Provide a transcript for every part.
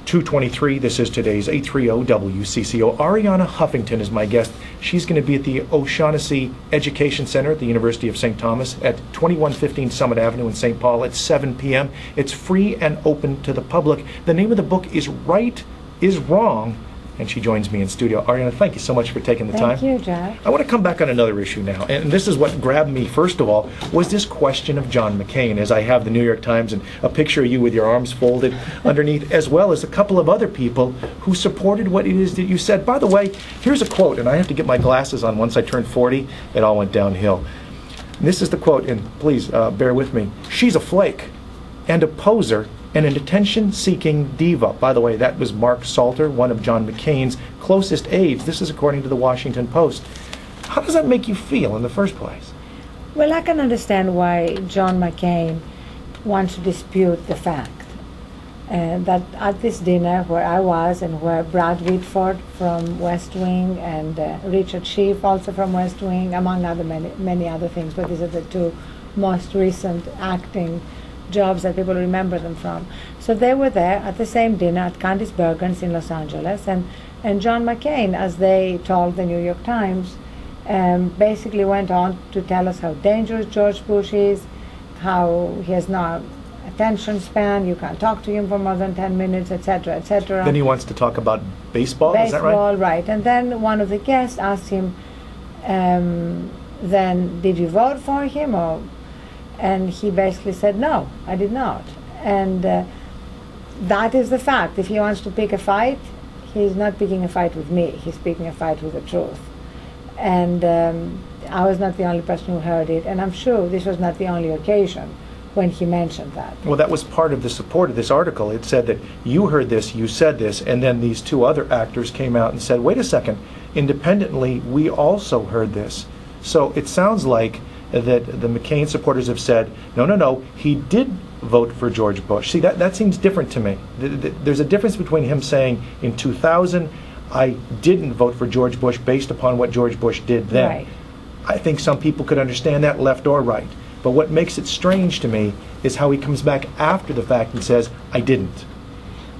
2:23. This is today's 830 WCCO. Arianna Huffington is my guest. She's going to be at the O'Shaughnessy Education Center at the University of St. Thomas at 2115 Summit Avenue in St. Paul at 7 p.m. It's free and open to the public. The name of the book is Right is Wrong, and she joins me in studio. Arianna, thank you so much for taking the time. Thank you, Jack. I want to come back on another issue now, and this is what grabbed me first of all, was this question of John McCain, as I have the New York Times and a picture of you with your arms folded underneath, as well as a couple of other people who supported what it is that you said. By the way, here's a quote, and I have to get my glasses on. Once I turned 40, it all went downhill. And this is the quote, and please bear with me. "She's a flake and a poser and an attention-seeking diva." By the way, that was Mark Salter, one of John McCain's closest aides. This is according to the Washington Post. How does that make you feel in the first place? Well, I can understand why John McCain wants to dispute the fact that at this dinner where I was and where Brad Whitford from West Wing and Richard Schiff, also from West Wing, among other many other things, but these are the two most recent acting jobs that people remember them from. So they were there at the same dinner at Candice Bergen's in Los Angeles, and John McCain, as they told the New York Times, basically went on to tell us how dangerous George Bush is, how he has no attention span, you can't talk to him for more than 10 minutes, etc., etc. Then he wants to talk about baseball, is that right? Baseball, right. And then one of the guests asked him, then did you vote for him? And he basically said, no, I did not. And that is the fact. If he wants to pick a fight, he's not picking a fight with me. He's picking a fight with the truth. And I was not the only person who heard it. And I'm sure this was not the only occasion when he mentioned that. Well, that was part of the support of this article. It said that you heard this, you said this, and then these two other actors came out and said, wait a second, independently, we also heard this. So it sounds like that the McCain supporters have said, no, he did vote for George Bush. See, that seems different to me. There's a difference between him saying in 2000, I didn't vote for George Bush based upon what George Bush did then. Right. I think some people could understand that, left or right. But what makes it strange to me is how he comes back after the fact and says, I didn't.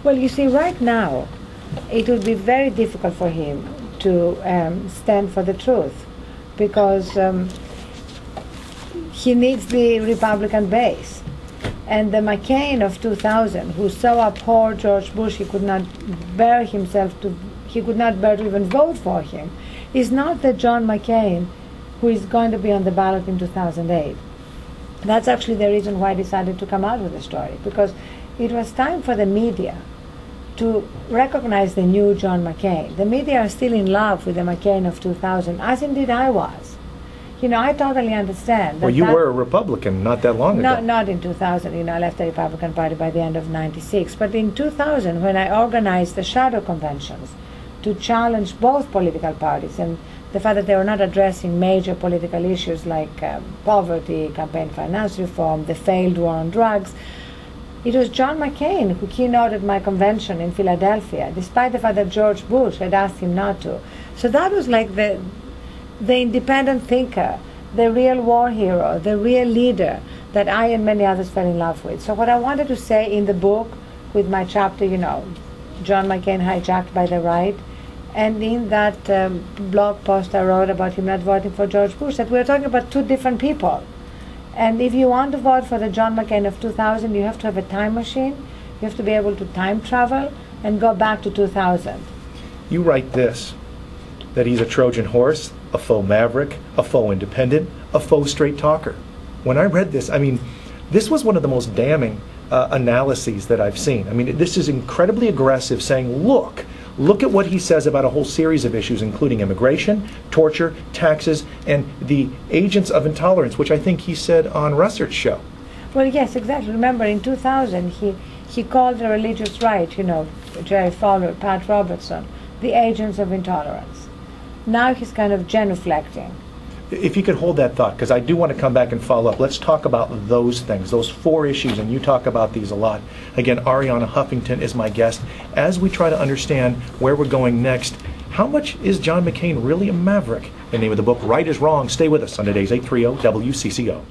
Well, you see, right now, it would be very difficult for him to stand for the truth, because he needs the Republican base. And the McCain of 2000, who so abhorred George Bush he could not bear to even vote for him, is not the John McCain who is going to be on the ballot in 2008. That's actually the reason why I decided to come out with the story, because it was time for the media to recognize the new John McCain. The media are still in love with the McCain of 2000, as indeed I was. You know, I totally understand. Well, you were a Republican not that long ago. Not in 2000. You know, I left the Republican Party by the end of '96. But in 2000, when I organized the shadow conventions to challenge both political parties and the fact that they were not addressing major political issues like poverty, campaign finance reform, the failed war on drugs, it was John McCain who keynoted my convention in Philadelphia, despite the fact that George Bush had asked him not to. So that was like the independent thinker, the real war hero, the real leader that I and many others fell in love with. So what I wanted to say in the book with my chapter, you know, John McCain hijacked by the right, and in that blog post I wrote about him not voting for George Bush, that we're talking about two different people. And if you want to vote for the John McCain of 2000, you have to have a time machine, you have to be able to time travel and go back to 2000. You write this, that he's a Trojan horse, a faux maverick, a faux independent, a faux straight talker. When I read this, I mean, this was one of the most damning analyses that I've seen. I mean, this is incredibly aggressive, saying, look at what he says about a whole series of issues, including immigration, torture, taxes, and the agents of intolerance, which I think he said on Russert's show. Well, yes, exactly. Remember, in 2000, he called the religious right, you know, Jerry Fowler, Pat Robertson, the agents of intolerance. Now he's kind of genuflecting. If you could hold that thought, because I do want to come back and follow up. Let's talk about those things, those four issues, and you talk about these a lot. Again, Arianna Huffington is my guest. As we try to understand where we're going next, how much is John McCain really a maverick? The name of the book, Right is Wrong. Stay with us on today's 830 WCCO.